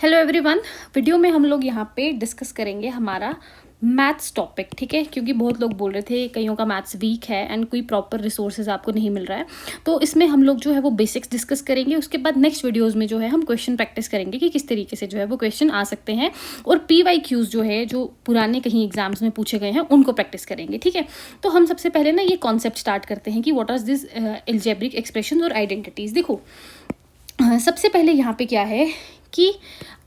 Hello everyone. Video में हम लोग यहाँ पे डिस्कस करेंगे हमारा मैथ्स टॉपिक, ठीक है। क्योंकि बहुत लोग बोल रहे थे कईयों का मैथ्स वीक है एंड कोई प्रॉपर रिसोर्सेज आपको नहीं मिल रहा है, तो इसमें हम लोग जो है वो बेसिक्स डिस्कस करेंगे। उसके बाद नेक्स्ट वीडियोस में जो है हम क्वेश्चन प्रैक्टिस करेंगे कि किस तरीके से जो है वो क्वेश्चन आ सकते हैं, और PYQs जो है जो पुराने कहीं एग्जाम्स में पूछे गए हैं उनको प्रैक्टिस करेंगे, ठीक है। तो हम सबसे पहले ना ये कॉन्सेप्ट स्टार्ट करते हैं कि what are this algebraic expression और आइडेंटिटीज़। देखो सबसे पहले यहाँ पे क्या है कि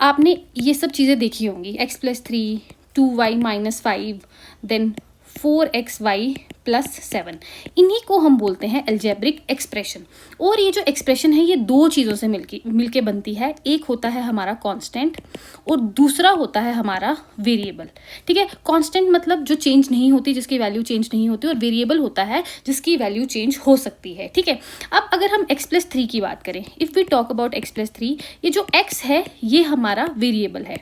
आपने ये सब चीज़ें देखी होंगी, x+3, 2y-5, देन 4xy+7, इन्हीं को हम बोलते हैं अलजेब्रिक एक्सप्रेशन। और ये जो एक्सप्रेशन है ये दो चीज़ों से मिलके बनती है। एक होता है हमारा कांस्टेंट और दूसरा होता है हमारा वेरिएबल, ठीक है। कांस्टेंट मतलब जो चेंज नहीं होती, जिसकी वैल्यू चेंज नहीं होती, और वेरिएबल होता है जिसकी वैल्यू चेंज हो सकती है, ठीक है। अब अगर हम x+3 की बात करें, if we talk about x+3, ये जो x है ये हमारा वेरिएबल है,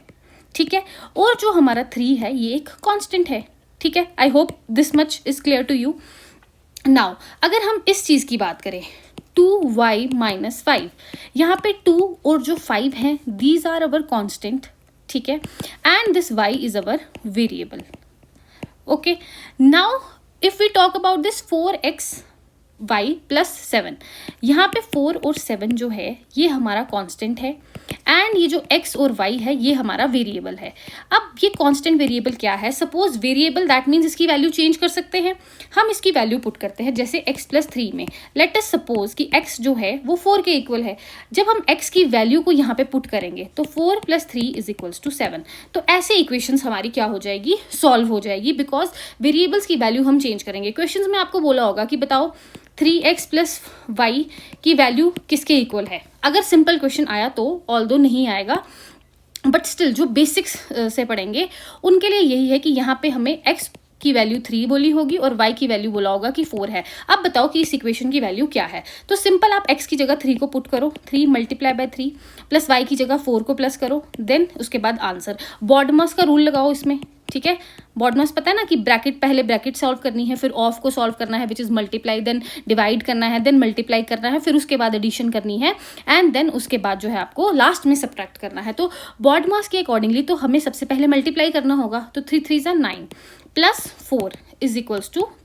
ठीक है, और जो हमारा 3 है ये एक कांस्टेंट है, ठीक है। I hope this much is clear to you. Now अगर हम इस चीज़ की बात करें 2y-5, यहाँ पे 2 और जो 5 हैं दीज आर अवर कांस्टेंट, ठीक है, and this y is our variable. Okay, now if we talk about this 4xy+7, यहाँ पे 4 और 7 जो है ये हमारा कांस्टेंट है, एंड ये जो x और y है ये हमारा वेरिएबल है। अब ये कांस्टेंट वेरिएबल क्या है? सपोज वेरिएबल दैट मीन्स इसकी वैल्यू चेंज कर सकते हैं। हम इसकी वैल्यू पुट करते हैं, जैसे x+3 में लेट अस सपोज कि x जो है वो 4 के इक्वल है। जब हम x की वैल्यू को यहाँ पे पुट करेंगे तो 4 + 3 = 7। तो ऐसे इक्वेशंस हमारी क्या हो जाएगी? सॉल्व हो जाएगी, बिकॉज वेरिएबल्स की वैल्यू हम चेंज करेंगे। क्वेश्चंस में आपको बोला होगा कि बताओ 3x + y की वैल्यू किसके इक्वल है। अगर सिंपल क्वेश्चन आया तो, ऑल्दो नहीं आएगा बट स्टिल जो बेसिक्स से पढ़ेंगे उनके लिए यही है कि यहाँ पे हमें x की वैल्यू 3 बोली होगी और y की वैल्यू बोला होगा कि 4 है। अब बताओ कि इस इक्वेशन की वैल्यू क्या है। तो सिंपल आप x की जगह 3 को पुट करो, 3 × 3 प्लस y की जगह 4 को प्लस करो, देन उसके बाद आंसर। बॉडमास का रूल लगाओ इसमें, ठीक है। बॉडमास पता है ना कि ब्रैकेट, पहले ब्रैकेट सॉल्व करनी है, फिर ऑफ को सॉल्व करना है which is multiply, then divide करना है, देन मल्टीप्लाई करना है, फिर उसके बाद एडिशन करनी है, एंड देन उसके बाद जो है आपको लास्ट में सब्ट्रैक्ट करना है। तो बॉडमास के अकॉर्डिंगली तो हमें सबसे पहले मल्टीप्लाई करना होगा। तो 3 × 3 = 9 प्लस 4 =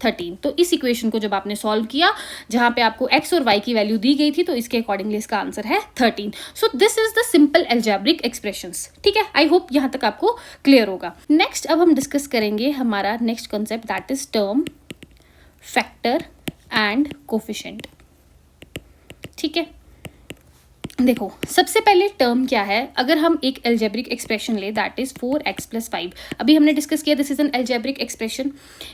13। तो इस इक्वेशन को जब आपने सॉल्व किया, जहां पे आपको x और y की वैल्यू दी गई थी, तो इसके अकॉर्डिंगली इसका आंसर है 13। सो this is the simple algebraic expressions, ठीक है। आई होप यहां तक आपको क्लियर होगा। नेक्स्ट अब हम डिस्कस करेंगे हमारा next concept, that is term, factor and coefficient, ठीक है। देखो सबसे पहले टर्म क्या है। अगर हम एक अलजेब्रिक एक्सप्रेशन ले दैट इज 4x + 5, अभी हमने डिस्कस किया this is an algebraic expression.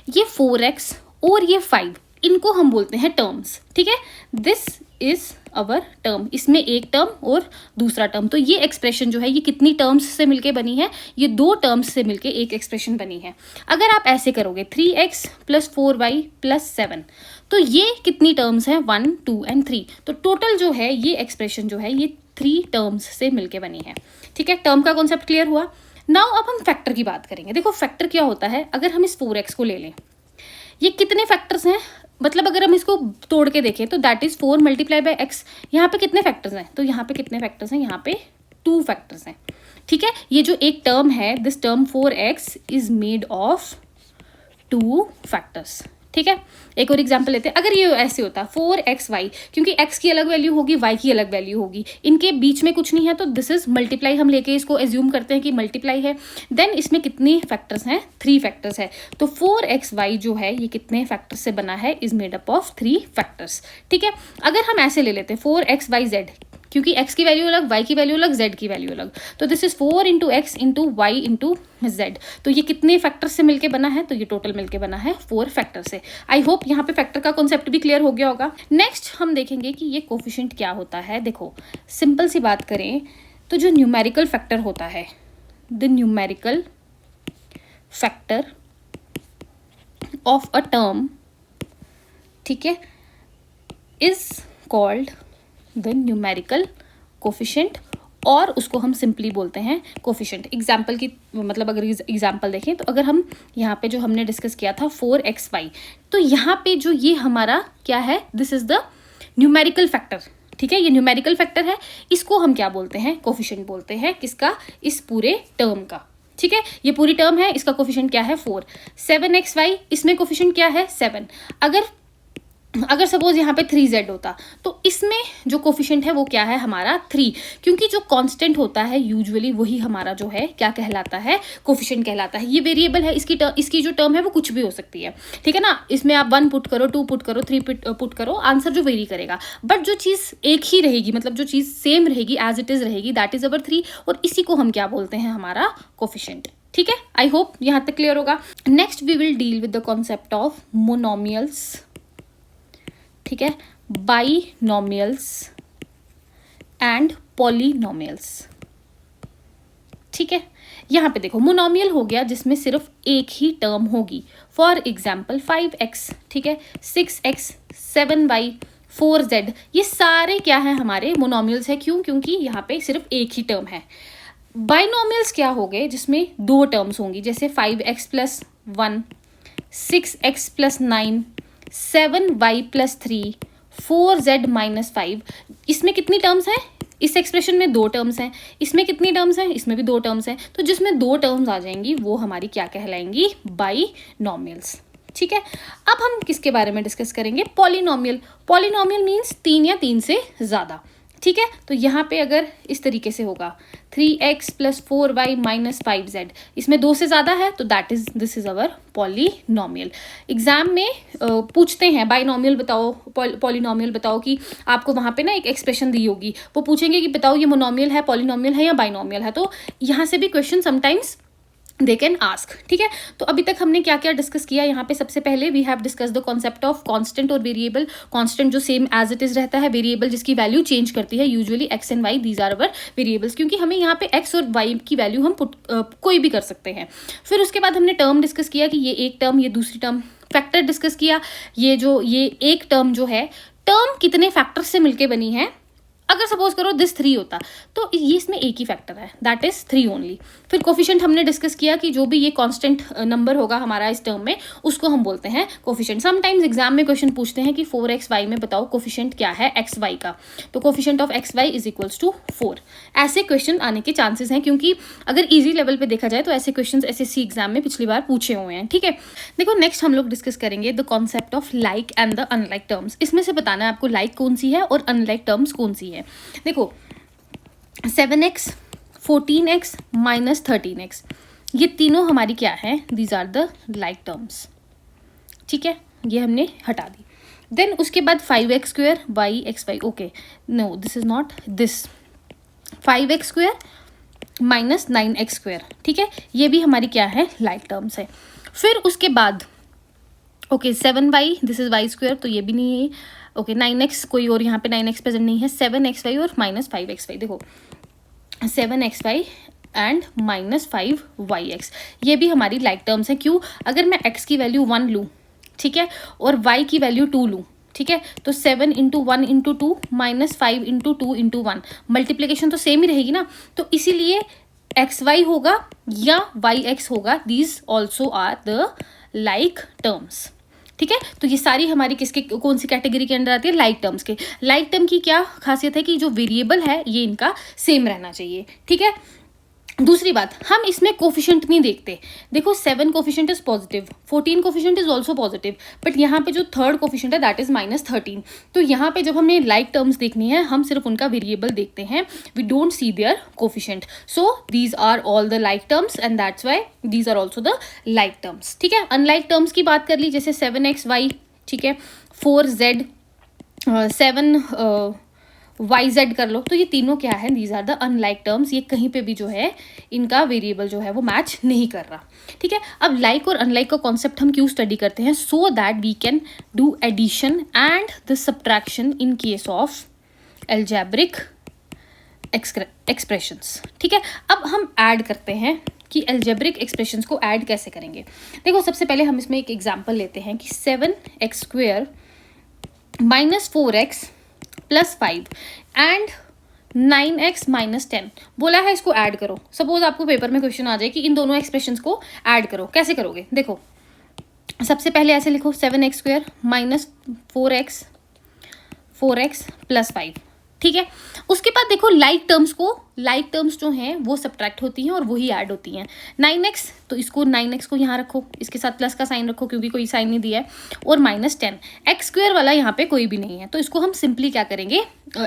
ये 4x और ये 5, इनको हम बोलते हैं टर्म्स, ठीक है। दिस इज अवर टर्म, इसमें एक टर्म और दूसरा टर्म। तो ये एक्सप्रेशन जो है ये कितनी टर्म्स से मिलके बनी है? ये 2 टर्म्स से मिलके एक एक्सप्रेशन बनी है। अगर आप ऐसे करोगे 3x + 4y+7, तो ये कितनी टर्म्स हैं? 1, 2 एंड 3। तो टोटल जो है ये एक्सप्रेशन जो है ये 3 टर्म्स से मिलके बनी है, ठीक है। टर्म का कॉन्सेप्ट क्लियर हुआ। नाउ अब हम फैक्टर की बात करेंगे। देखो फैक्टर क्या होता है। अगर हम इस 4x को ले लें, ये कितने फैक्टर्स हैं? मतलब अगर हम इसको तोड़ के देखें तो दैट इज 4 × x। यहाँ पे कितने फैक्टर्स हैं? तो यहाँ पे कितने फैक्टर्स हैं? यहाँ पे 2 फैक्टर्स हैं, ठीक है। ये जो एक टर्म है, this term 4x is made of 2 factors, ठीक है। एक और एग्जांपल लेते हैं। अगर ये ऐसे होता 4xy, क्योंकि x की अलग वैल्यू होगी, y की अलग वैल्यू होगी, इनके बीच में कुछ नहीं है, तो दिस इज मल्टीप्लाई। हम लेके इसको एज्यूम करते हैं कि मल्टीप्लाई है। देन इसमें कितने फैक्टर्स हैं? 3 फैक्टर्स है। तो 4xy जो है ये कितने फैक्टर्स से बना है? Is made up of 3 factors, ठीक है। अगर हम ऐसे ले लेते हैं 4xyz, क्योंकि x की वैल्यू अलग, y की वैल्यू अलग, z की वैल्यू अलग, तो this is 4 × x × y × z। तो ये कितने फैक्टर से मिलके बना है? तो ये टोटल मिलके बना है 4 फैक्टर से। आई होप यहाँ पे फैक्टर का कॉन्सेप्ट भी क्लियर हो गया होगा। नेक्स्ट हम देखेंगे कि ये कोफिशिएंट क्या होता है। देखो सिंपल सी बात करें तो जो न्यूमेरिकल फैक्टर होता है, the numerical factor of a term, ठीक है, is called the numerical coefficient, और उसको हम सिंपली बोलते हैं कोफिशिएंट। एग्जाम्पल की मतलब अगर एग्जाम्पल देखें तो अगर हम यहाँ पे जो हमने डिस्कस किया था 4xy, तो यहाँ पे जो ये हमारा क्या है? This is the numerical factor, ठीक है, ये न्यूमेरिकल फैक्टर है, इसको हम क्या बोलते हैं, कोफिशिएंट बोलते हैं, किसका, इस पूरे टर्म का। ठीक है, ये पूरी टर्म है, इसका कोफिशिएंट क्या है 4। 7xy, इसमें कोफिशिएंट क्या है 7। अगर सपोज यहाँ पे 3z होता तो इसमें जो कोफिशिएंट है वो क्या है हमारा 3, क्योंकि जो कांस्टेंट होता है यूजुअली वही हमारा जो है क्या कहलाता है, कोफिशिएंट कहलाता है। ये वेरिएबल है, इसकी जो टर्म है वो कुछ भी हो सकती है, ठीक है ना। इसमें आप 1 पुट करो, 2 पुट करो, 3 पुट करो, आंसर जो वेरी करेगा, बट जो चीज़ एक ही रहेगी, मतलब जो चीज़ सेम रहेगी, एज इट इज रहेगी, दैट इज अवर 3, और इसी को हम क्या बोलते हैं, हमारा कोफिशिएंट। ठीक है, आई होप यहाँ तक क्लियर होगा। Next we will deal with the concept of monomials, ठीक है, बाइनोमियल्स एंड पॉलिनोमियल्स। ठीक है, यहाँ पे देखो मोनोमियल हो गया जिसमें सिर्फ एक ही टर्म होगी, फॉर एग्जाम्पल 5x, ठीक है, 6x, 7y, 4z, ये सारे क्या है हमारे मोनोमियल्स है। क्यों? क्योंकि यहाँ पे सिर्फ एक ही टर्म है। बाइनोमियल्स क्या हो गए, जिसमें 2 टर्म्स होंगी, जैसे 5x + 1, 6x + 9, 7y + 3, 4z - 5। इसमें कितनी टर्म्स हैं, इस एक्सप्रेशन में 2 टर्म्स हैं, इसमें कितनी टर्म्स हैं, इसमें भी 2 टर्म्स हैं, तो जिसमें 2 टर्म्स आ जाएंगी वो हमारी क्या कहलाएंगी, बाइनोमियल्स। ठीक है, अब हम किसके बारे में डिस्कस करेंगे, पॉलिनोमियल। पॉलिनोमियल मीन्स 3 या 3 से ज़्यादा। ठीक है, तो यहाँ पे अगर इस तरीके से होगा 3x + 4y - 5z, इसमें 2 से ज़्यादा है तो this is our polynomial. Exam में पूछते हैं बाइनोमियल बताओ, पॉलिनोमियल बताओ, कि आपको वहाँ पे ना एक एक्सप्रेशन दी होगी, वो पूछेंगे कि बताओ ये मोनोमियल है, पॉलिनोमियल है या बाइनोमियल है। तो यहाँ से भी question sometimes they can ask. ठीक है, तो अभी तक हमने क्या क्या डिस्कस किया, यहाँ पे सबसे पहले we have discuss the concept of constant और वेरिएबल। कांस्टेंट जो सेम एज इट इज रहता है, वेरिएबल जिसकी वैल्यू चेंज करती है, usually x and y, these are our variables, क्योंकि हमें यहाँ पे x और y की वैल्यू हम कोई भी कर सकते हैं। फिर उसके बाद हमने टर्म डिस्कस किया कि ये एक टर्म, ये दूसरी टर्म, फैक्टर डिस्कस किया, ये एक टर्म जो है, टर्म कितने फैक्टर से मिलके बनी है। अगर सपोज करो दिस 3 होता तो ये इसमें एक ही फैक्टर है, दैट इज 3 ओनली। फिर कोफिशिएंट हमने डिस्कस किया कि जो भी ये कांस्टेंट नंबर होगा हमारा इस टर्म में, उसको हम बोलते हैं कोफिशिएंट। समटाइम्स एग्जाम में क्वेश्चन पूछते हैं कि 4xy में बताओ कोफिशिएंट क्या है xy का, तो कोफिशिएंट ऑफ xy = 4। ऐसे क्वेश्चन आने के चांसेस हैं, क्योंकि अगर ईजी लेवल पे देखा जाए तो ऐसे क्वेश्चन SSC एग्जाम में पिछली बार पूछे हुए हैं। ठीक है, देखो नेक्स्ट हम लोग डिस्कस करेंगे the concept of like and the unlike terms. इसमें से बताना है आपको लाइक कौन सी है और अनलाइक टर्म्स कौन सी है। देखो 7x, 14x - 13x, ये तीनों हमारी क्या है, these are the like terms. ठीक है, ये हमने हटा दी। देन उसके बाद 5x² yxy, okay no this is not this, 5x² - 9x²। ठीक है, ये भी हमारी क्या है, लाइक टर्म्स है। फिर उसके बाद okay 7y, this is y², तो ये भी नहीं है। ओके 9x, कोई और यहाँ पे 9x प्रेजेंट नहीं है, 7xy और -5xy। देखो 7xy एंड -5yx, ये भी हमारी लाइक टर्म्स है। क्यों? अगर मैं x की वैल्यू 1 लूँ, ठीक है, और y की वैल्यू 2 लूँ, ठीक है, तो 7 × 1 × 2 -5 × 2 × 1, मल्टीप्लीकेशन तो सेम ही रहेगी ना, तो इसीलिए xy होगा या yx होगा, these also are the like terms. ठीक है, तो ये सारी हमारी किसके, कौन सी कैटेगरी के अंदर आती है, लाइक टर्म्स के। लाइक टर्म की क्या खासियत है कि जो वेरिएबल है ये इनका सेम रहना चाहिए। ठीक है, दूसरी बात, हम इसमें कोफिशिएंट नहीं देखते। देखो 7 coefficient is positive, 14 coefficient is also positive, but यहाँ पे जो थर्ड कोफिशिएंट है दैट इज -13। तो यहाँ पे जब हमें लाइक टर्म्स देखनी है, हम सिर्फ उनका वेरिएबल देखते हैं, we don't see their coefficient. So these are all the like terms and that's why these are also the like terms. ठीक है, अनलाइक टर्म्स की बात कर ली, जैसे 7xy, ठीक है, 4z, 7yz कर लो, तो ये तीनों क्या है, these are the unlike terms. ये कहीं पे भी जो है इनका वेरिएबल जो है वो मैच नहीं कर रहा। ठीक है, अब लाइक और अनलाइक का कॉन्सेप्ट हम क्यों स्टडी करते हैं, so that we can do addition and the subtraction in case of algebraic expressions. ठीक है, अब हम ऐड करते हैं कि एल्जेब्रिक एक्सप्रेशंस को ऐड कैसे करेंगे। देखो सबसे पहले हम इसमें एक एग्जांपल लेते हैं कि 7x² - 4x + 5 एंड 9x - 10 बोला है, इसको ऐड करो। सपोज आपको पेपर में क्वेश्चन आ जाए कि इन दोनों एक्सप्रेशंस को ऐड करो, कैसे करोगे। देखो सबसे पहले ऐसे लिखो 7x² - 4x + 5, ठीक है। उसके बाद देखो लाइक टर्म्स जो हैं वो सब्ट्रैक्ट होती हैं और वही ऐड होती हैं। 9x, तो इसको 9x को यहाँ रखो, इसके साथ प्लस का साइन रखो क्योंकि कोई साइन नहीं दिया है, और -10 एक्स स्क्वायर वाला यहाँ पे कोई भी नहीं है, तो इसको हम सिंपली क्या करेंगे,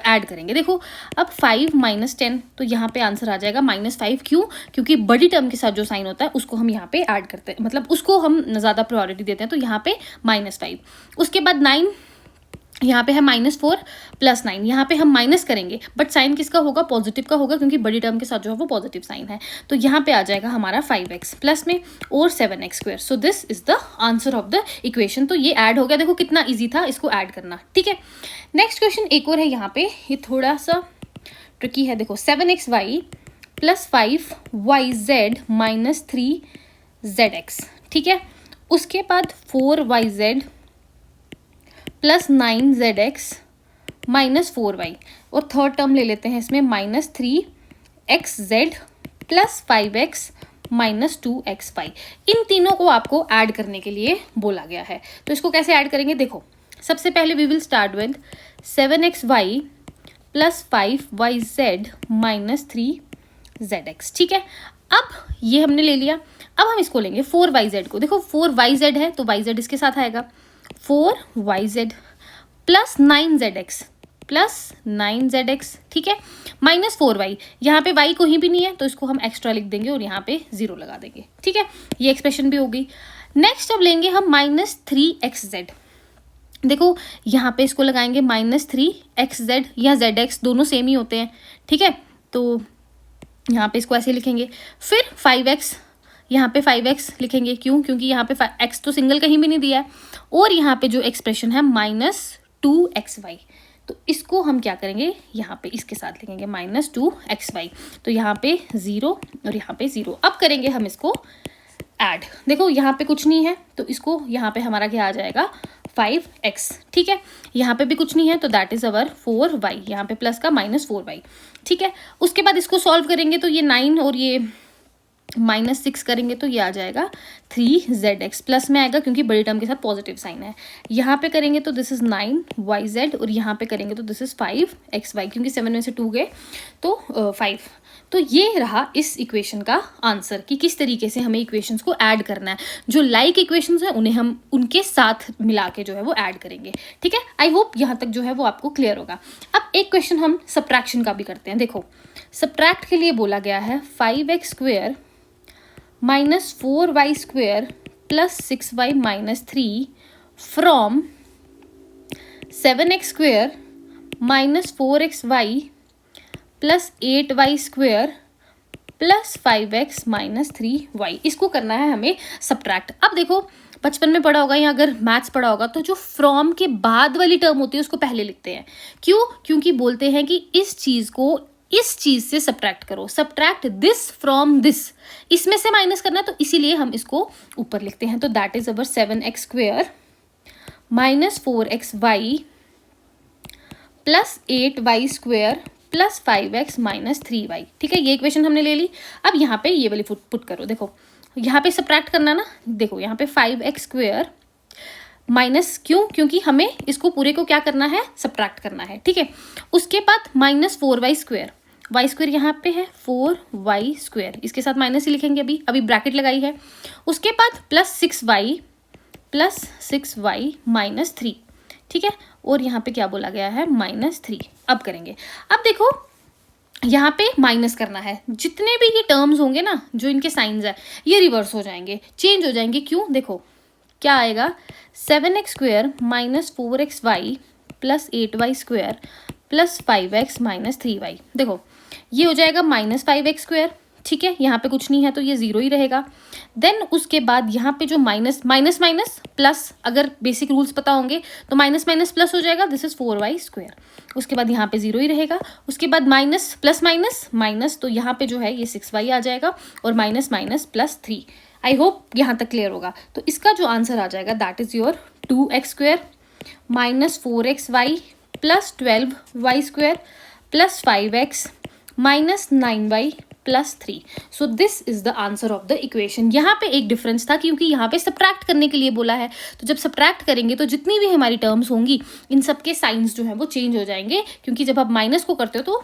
ऐड करेंगे। देखो अब 5 - 10, तो यहाँ पे आंसर आ जाएगा -5। क्यों? क्योंकि बड़ी टर्म के साथ जो साइन होता है उसको हम यहाँ पे ऐड करते हैं, मतलब उसको हम ज़्यादा प्रायोरिटी देते हैं, तो यहाँ पे -5। उसके बाद 9, यहाँ पे है -4 + 9, यहाँ पे हम माइनस करेंगे, बट साइन किसका होगा, पॉजिटिव का होगा, क्योंकि बड़ी टर्म के साथ जो है वो पॉजिटिव साइन है। तो यहाँ पे आ जाएगा हमारा 5x प्लस में और 7x²। So this is the answer of the equation. तो ये ऐड हो गया, देखो कितना ईजी था इसको ऐड करना, ठीक है। नेक्स्ट क्वेश्चन एक और है यहाँ पे, ये थोड़ा सा ट्रिकी है। देखो 7xy + 5yz - 3zx, ठीक है। उसके बाद 4yz + 9zx - 4y, और थर्ड टर्म ले लेते हैं इसमें -3xz + 5x - 2xy। इन तीनों को आपको ऐड करने के लिए बोला गया है। तो इसको कैसे ऐड करेंगे, देखो सबसे पहले we will start with 7xy + 5yz - 3zx, ठीक है। अब ये हमने ले लिया, अब हम इसको लेंगे 4yz को। देखो 4yz है तो yz इसके साथ आएगा, 4yz + 9zx, ठीक है, -4y। यहाँ पे y कोई भी नहीं है तो इसको हम एक्स्ट्रा लिख देंगे और यहाँ पे 0 लगा देंगे, ठीक है। ये एक्सप्रेशन भी हो गई। नेक्स्ट अब लेंगे हम -3xz। देखो यहाँ पे इसको लगाएंगे -3xz या zx, दोनों सेम ही होते हैं, ठीक है। तो यहाँ पे इसको ऐसे लिखेंगे। फिर 5x, यहाँ पे 5x लिखेंगे, क्यों? क्योंकि यहाँ पे x तो सिंगल कहीं भी नहीं दिया है, और यहाँ पे जो एक्सप्रेशन है -2xy, तो इसको हम क्या करेंगे, यहाँ पे इसके साथ लिखेंगे -2xy। तो यहाँ पे 0 और यहाँ पे 0। अब करेंगे हम इसको ऐड। देखो यहाँ पे कुछ नहीं है तो इसको यहाँ पे हमारा क्या आ जाएगा, 5x, ठीक है। यहाँ पे भी कुछ नहीं है तो दैट इज अवर 4y, यहाँ पे प्लस का -4y, ठीक है। उसके बाद इसको सॉल्व करेंगे तो ये 9 और ये -6 करेंगे तो ये आ जाएगा 3zx, प्लस में आएगा क्योंकि बड़ी टर्म के साथ पॉजिटिव साइन है। यहाँ पे करेंगे तो दिस इज 9yz, और यहाँ पे करेंगे तो दिस इज 5xy, क्योंकि 7 में से 2 गए तो 5। तो ये रहा इस इक्वेशन का आंसर कि किस तरीके से हमें इक्वेशंस को ऐड करना है। जो लाइक इक्वेशंस हैं उन्हें हम उनके साथ मिला के जो है वो ऐड करेंगे, ठीक है। आई होप यहाँ तक जो है वो आपको क्लियर होगा। अब एक क्वेश्चन हम सब्ट्रैक्शन का भी करते हैं। देखो सब्ट्रैक्ट के लिए बोला गया है 5x² - 4y² + 6y - 3 from 7x² - 4xy + 8y² + 5x - 3y। इसको करना है हमें सब्ट्रैक्ट। अब देखो बचपन में पढ़ा होगा या अगर मैथ्स पढ़ा होगा तो जो फ्रॉम के बाद वाली टर्म होती है उसको पहले लिखते हैं। क्यों? क्योंकि बोलते हैं कि इस चीज़ को इस चीज़ से सब्ट्रैक्ट करो, सब्ट्रैक्ट दिस फ्रॉम दिस, इसमें से माइनस करना, तो इसीलिए हम इसको ऊपर लिखते हैं। तो that is our 7x² - 4xy + 8y² + 5x - 3y, ठीक है। ये इक्वेशन हमने ले ली। अब यहाँ पे ये वाली पुट करो। देखो यहाँ पे सब्ट्रैक्ट करना ना, देखो यहाँ पे 5x² माइनस, क्यों? क्योंकि हमें इसको पूरे को क्या करना है, सब्ट्रैक्ट करना है, ठीक है। उसके बाद -4y², y² यहाँ पे है 4y², इसके साथ माइनस ही लिखेंगे, अभी ब्रैकेट लगाई है। उसके बाद +6y - 3, ठीक है। और यहाँ पे क्या बोला गया है, -3। अब करेंगे, अब देखो यहाँ पे माइनस करना है। जितने भी ये टर्म्स होंगे ना, जो इनके साइंस है, ये रिवर्स हो जाएंगे, चेंज हो जाएंगे। क्यों? देखो क्या आएगा, 7x² - 4xy + 8y² + 5x - 3y। देखो ये हो जाएगा -5x², ठीक है। यहाँ पे कुछ नहीं है तो ये 0 ही रहेगा। देन उसके बाद यहाँ पे जो माइनस प्लस, अगर बेसिक रूल्स पता होंगे तो माइनस प्लस हो जाएगा, दिस इज 4y²। उसके बाद यहाँ पे 0 ही रहेगा। उसके बाद माइनस प्लस माइनस, तो यहाँ पे जो है ये 6y आ जाएगा, और माइनस +3। आई होप यहाँ तक क्लियर होगा। तो इसका जो आंसर आ जाएगा that is your 2x² - 4xy + 12y² + 5x - 9y plus 3. So this is the answer of the equation. यहाँ पे एक डिफरेंस था क्योंकि यहाँ पे सब्ट्रैक्ट करने के लिए बोला है, तो जब सब्ट्रैक्ट करेंगे तो जितनी भी हमारी टर्म्स होंगी इन सबके साइंस जो है वो चेंज हो जाएंगे, क्योंकि जब आप माइनस को करते हो तो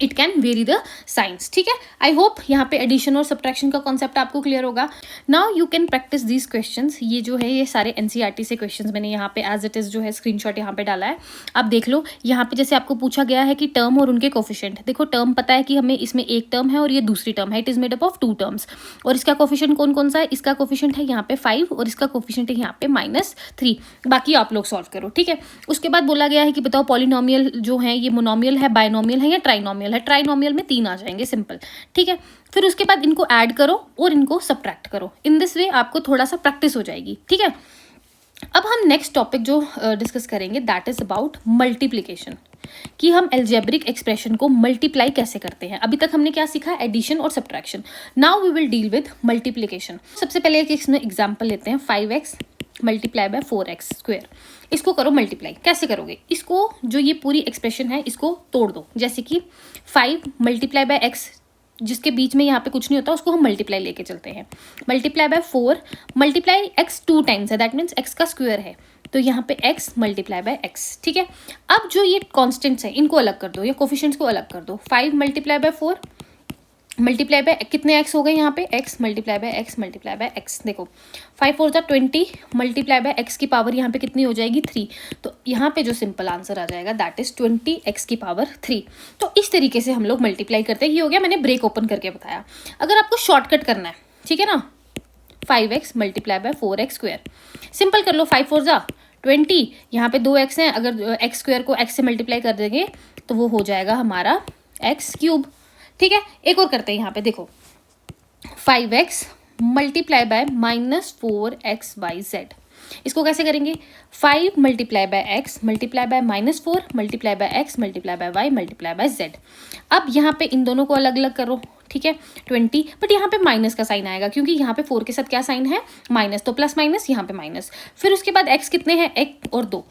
it can very the science. ठीक है, आई होप यहाँ पे एडिशन और सब्ट्रैक्शन का कॉन्सेप्ट आपको क्लियर होगा. Now you can practice these questions. ये जो है ये सारे एनसीईआरटी से क्वेश्चंस मैंने यहाँ पे एज इट इज जो है स्क्रीनशॉट यहाँ पे डाला है. आप देख लो, यहाँ पे जैसे आपको पूछा गया है कि टर्म और उनके कोफिशिएंट. देखो टर्म पता है कि हमें इसमें एक टर्म है और ये दूसरी टर्म है. It is made up of 2 terms. और इसका कोफिशिएंट कौन कौन सा है? इसका कोफिशिएंट है यहाँ पे 5 और इसका कोफिशिएंट है यहाँ पे -3. बाकी आप लोग सॉल्व करो. ठीक है, उसके बाद बोला गया है कि बताओ पॉलिनोमियल जो है ये मोनोमियल है, बायनोमियल है या ट्राइनोमियल है. ट्राइनोमियल में 3 आ जाएंगे, सिंपल. ठीक है, फिर उसके बाद इनको ऐड करो और इनको सब्ट्रैक्ट करो. इन दिस वे आपको थोड़ा सा प्रैक्टिस हो जाएगी. ठीक है, अब हम नेक्स्ट टॉपिक जो डिस्कस करेंगे दैट इज अबाउट मल्टीप्लिकेशन, कि हम अलजेब्रिक एक्सप्रेशन को मल्टीप्लाई कैसे करते हैं. अभी तक हमने क्या सीखा? एडिशन और subtraction. Now we will deal with multiplication. सबसे पहले एक इसमें एग्जांपल लेते हैं. 5x multiply by 4x square. इसको करो मल्टीप्लाई. कैसे करोगे? इसको जो ये पूरी एक्सप्रेशन है इसको तोड़ दो. जैसे कि 5 मल्टीप्लाई बाय x, जिसके बीच में यहाँ पे कुछ नहीं होता, उसको हम मल्टीप्लाई लेके चलते हैं. Multiply by 4 multiply x 2 times है, दैट मीन्स x का स्क्वायर है, तो यहाँ पे x मल्टीप्लाई बाय x. ठीक है, अब जो ये कॉन्स्टेंट्स हैं इनको अलग कर दो, या कोफिशिएंट्स को अलग कर दो. 5 मल्टीप्लाई बाय 4 मल्टीप्लाई बाय कितने x हो गए यहाँ पे? x multiply by x multiply by x. देखो 5 4 जा 20 मल्टीप्लाई बाय x की पावर यहाँ पे कितनी हो जाएगी? 3. तो यहाँ पे जो सिंपल आंसर आ जाएगा दैट इज 20x की पावर 3. तो इस तरीके से हम लोग मल्टीप्लाई करते हैं. ये हो गया, मैंने ब्रेक ओपन करके बताया. अगर आपको शॉर्टकट करना है, ठीक है ना, 5x multiply by 4x square. Simple कर लो. 5 4 जा 20, यहाँ पे 2x हैं, अगर x स्क्वायर को x से मल्टीप्लाई कर देंगे तो वो हो जाएगा हमारा x क्यूब. ठीक है, एक और करते हैं. यहाँ पे देखो 5x मल्टीप्लाई बाय -4xyz. इसको कैसे करेंगे? 5 multiply by x multiply by -4 multiply by x multiply by y multiply by z. अब यहाँ पे इन दोनों को अलग अलग करो. ठीक है, 20, बट यहाँ पे माइनस का साइन आएगा क्योंकि यहाँ पे 4 के साथ क्या साइन है? माइनस. तो प्लस माइनस यहाँ पे माइनस. फिर उसके बाद x कितने हैं? 1 और 2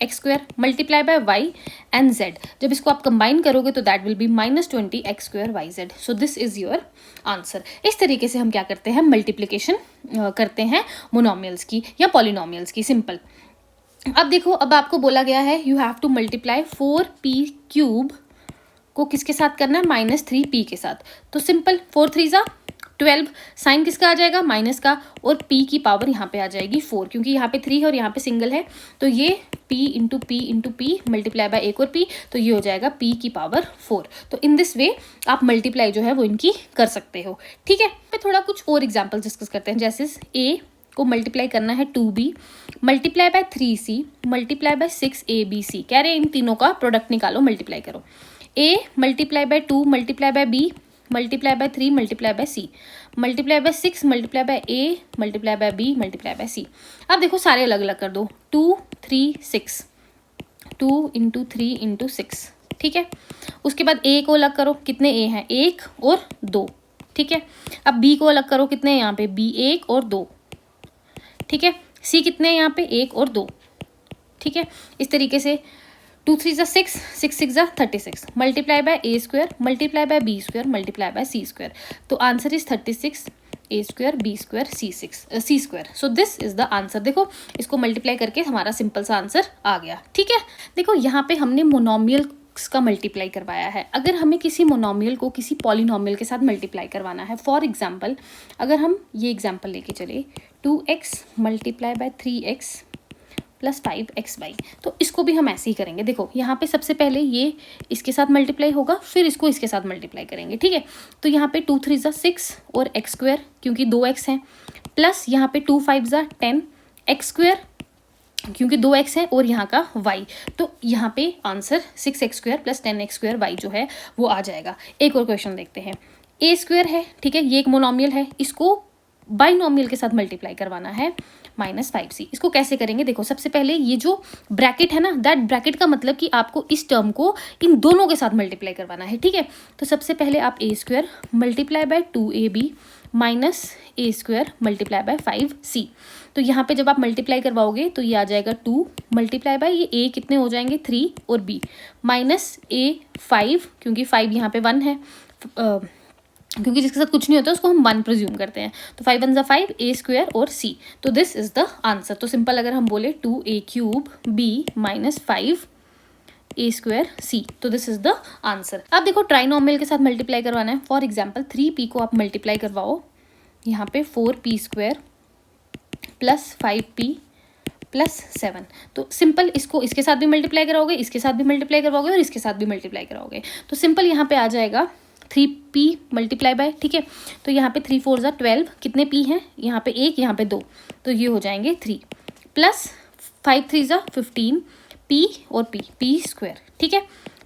x square multiply by y and z. जब इसको आप कंबाइन करोगे तो that will be -20 x square y z. So this is your answer. इस तरीके से हम क्या करते हैं? मल्टीप्लिकेशन करते हैं मोनोमियल्स की या पॉलिनोमियल्स की. सिंपल. अब देखो, अब आपको बोला गया है you have to multiply 4p³ को किसके साथ करना है? -3p के साथ. तो सिंपल, 4 3 जा 12. साइन किसका आ जाएगा? माइनस का. और p की पावर यहाँ पे आ जाएगी 4, क्योंकि यहाँ पे 3 है और यहाँ पे सिंगल है. तो ये p into p multiply by एक और p, तो ये हो जाएगा p की पावर 4. तो इन दिस वे आप मल्टीप्लाई जो है वो इनकी कर सकते हो. ठीक है, पे थोड़ा कुछ और एग्जाम्पल डिस्कस करते हैं. जैसे a को मल्टीप्लाई करना है 2b multiply by 3c multiply by 6abc. कह रहे हैं इन तीनों का प्रोडक्ट निकालो, मल्टीप्लाई करो. a multiply by 2 multiply by b multiply by 3 multiply by c multiply by 6 multiply by a multiply by b multiply by c. अब देखो सारे अलग अलग कर दो. 2 3 6 2 इंटू 3 इंटू 6. ठीक है, उसके बाद a को अलग करो. कितने a हैं? 1 और 2. ठीक है, अब b को अलग करो. कितने हैं यहाँ पे? b 1 और 2. ठीक है, c कितने हैं यहाँ पे? 1 और 2. ठीक है, इस तरीके से 2 3 जा 6 6 6 जा 36 multiply by a square multiply by b square multiply by c square. तो answer is 36 a square b square c square. So this is the answer. देखो इसको मल्टीप्लाई करके हमारा सिंपल सा आंसर आ गया. ठीक है, देखो यहाँ पे हमने मोनोमियल का मल्टीप्लाई करवाया है. अगर हमें किसी मोनोमियल को किसी पॉलिनोमियल के साथ मल्टीप्लाई करवाना है, फॉर एग्जाम्पल अगर हम ये एग्जाम्पल लेके चले 2x multiply by 3x plus 5xy, तो इसको भी हम ऐसे ही करेंगे. देखो यहाँ पे सबसे पहले ये इसके साथ मल्टीप्लाई होगा, फिर इसको इसके साथ मल्टीप्लाई करेंगे. ठीक है, तो यहाँ पे 2 3 जा 6 और x स्क्वायर क्योंकि 2x हैं, प्लस यहाँ पे 2 5 जा 10 x स्क्वायर क्योंकि 2x है और यहाँ का y. तो यहाँ पे answer 6x square plus 10x square y जो है वो आ जाएगा. एक और क्वेश्चन देखते हैं. a स्क्वायर है, ठीक है, ये एक मोनोमियल है, इसको बाइनोमियल के साथ मल्टीप्लाई करवाना है -5c. इसको कैसे करेंगे? देखो सबसे पहले ये जो ब्रैकेट है ना, दैट ब्रैकेट का मतलब कि आपको इस टर्म को इन दोनों के साथ मल्टीप्लाई करवाना है. ठीक है, तो सबसे पहले आप a square multiply bye 2ab minus a square multiply bye 5c. तो यहाँ पे जब आप मल्टीप्लाई करवाओगे तो ये आ जाएगा 2 मल्टीप्लाई बाय ये a कितने हो जाएंगे 3 और b माइनस a 5 क्योंकि 5 यहाँ पे 1 है क्योंकि जिसके साथ कुछ नहीं होता उसको हम 1 प्रिज्यूम करते हैं। तो 5 1 5, ए स्क्वायर और सी, तो दिस इज द आंसर। तो सिंपल अगर हम बोले 2a³ b माइनस 5 ए स्क्वायर सी, तो दिस इज द आंसर। अब देखो ट्राइनोमियल के साथ मल्टीप्लाई करवाना है। फॉर एग्जाम्पल 3p को आप मल्टीप्लाई करवाओ यहाँ पे 4p² प्लस 5p प्लस 7, तो सिंपल इसको इसके साथ भी मल्टीप्लाई कराओगे, इसके साथ भी मल्टीप्लाई करवाओगे और इसके साथ भी मल्टीप्लाई कराओगे, तो सिंपल यहाँ पे आ जाएगा 3p मल्टीप्लाई बाय, ठीक है। तो यहाँ पे 3 4 12, कितने p हैं, यहाँ पे 1, यहाँ पे 2, तो ये हो जाएंगे 3 प्लस 5 3 15 p और p स्क्वायर, ठीक है,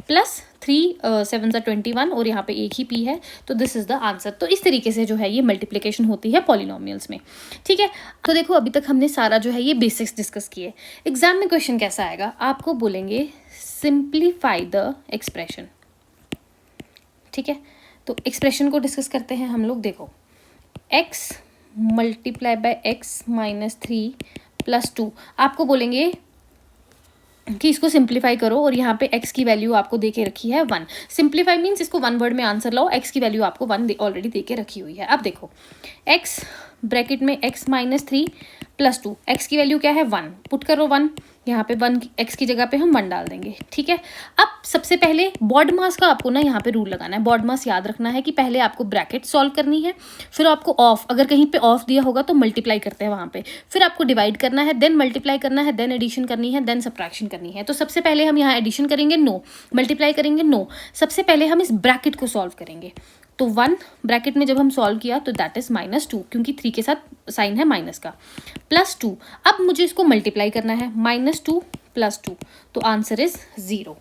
प्लस 3 7 21 और यहाँ पे एक ही p है, तो दिस इज द आंसर। तो इस तरीके से जो है ये मल्टीप्लिकेशन होती है पॉलिनोमियल्स में, ठीक है। तो देखो अभी तक हमने सारा जो है ये बेसिक्स डिस्कस किए। एग्जाम में क्वेश्चन कैसा आएगा, आपको बोलेंगे सिंप्लीफाई द एक्सप्रेशन, ठीक है। तो एक्सप्रेशन को डिस्कस करते हैं हम लोग। देखो x multiply by x minus 3 plus 2, आपको बोलेंगे कि इसको सिंप्लीफाई करो और यहाँ पे x की वैल्यू आपको दे के रखी है 1। सिंप्लीफाई मीन्स इसको 1 वर्ड में आंसर लाओ, x की वैल्यू आपको 1 ऑलरेडी दे के रखी हुई है। अब देखो x ब्रैकेट में x माइनस 3 प्लस 2, x की वैल्यू क्या है 1, पुट करो 1, यहाँ पे 1 x की जगह पे हम 1 डाल देंगे, ठीक है। अब सबसे पहले बॉड मास का आपको ना यहाँ पे रूल लगाना है। बॉड मास याद रखना है कि पहले आपको ब्रैकेट सॉल्व करनी है, फिर आपको ऑफ, अगर कहीं पे ऑफ दिया होगा तो मल्टीप्लाई करते हैं वहाँ पे, फिर आपको डिवाइड करना है, देन मल्टीप्लाई करना है, देन एडिशन करनी है, देन सब्ट्रैक्शन करनी है। तो सबसे पहले हम यहाँ एडिशन करेंगे, नो, मल्टीप्लाई करेंगे, नो, सबसे पहले हम इस ब्रैकेट को सॉल्व करेंगे। तो 1 ब्रैकेट में जब हम सॉल्व किया तो दैट इज -2, क्योंकि 3 के साथ साइन है माइनस का, प्लस 2, अब मुझे इसको मल्टीप्लाई करना है, -2 प्लस 2, तो आंसर इज 0,